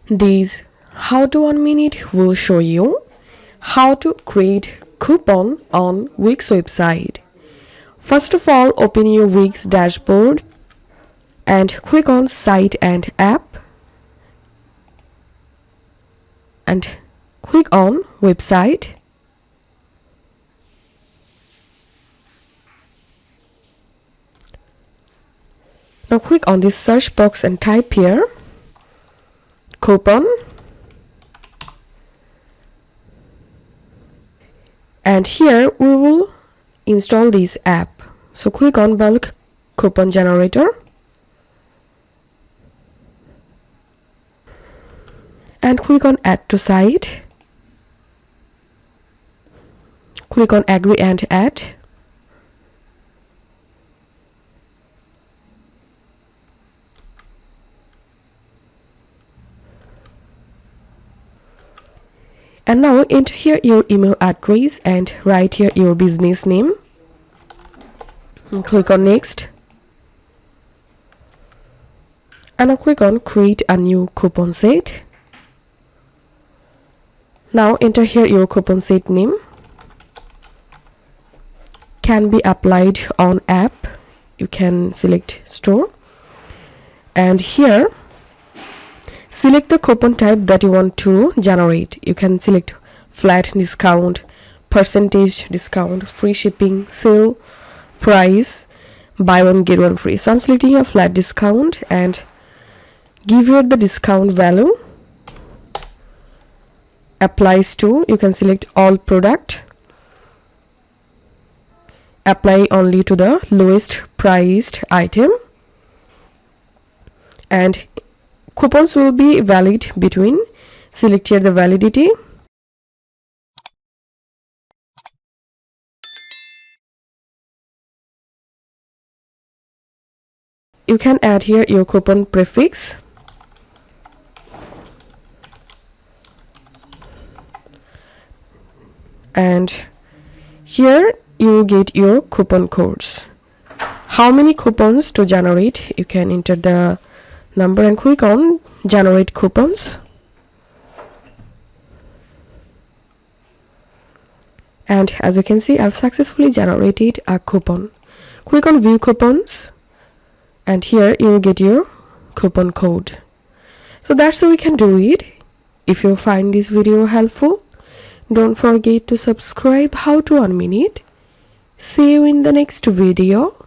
This how to 1 minute will show you how to create coupon on Wix website. First of all, open your Wix dashboard and click on Site and App and click on Website. Now click on this search box and type here coupon, and here we will install this app. So click on bulk coupon generator and click on add to site. Click on agree and add. And now enter here your email address and write here your business name. And click on next. And now click on create a new coupon set. Now enter here your coupon set name. Can be applied on app. You can select store. And here select the coupon type that you want to generate. You can select flat discount, percentage discount, free shipping, sale, price, buy one get one free. So I'm selecting a flat discount and give here the discount value. Applies to, you can select all product. Apply only to the lowest priced item. And coupons will be valid between, select here the validity. You can add here your coupon prefix. And here you get your coupon codes. How many coupons to generate? You can enter the number and click on generate coupons. And as you can see, I've successfully generated a coupon. Click on view coupons and here you will get your coupon code. So that's how we can do it. If you find this video helpful, don't forget to subscribe how to 1 minute. See you in the next video.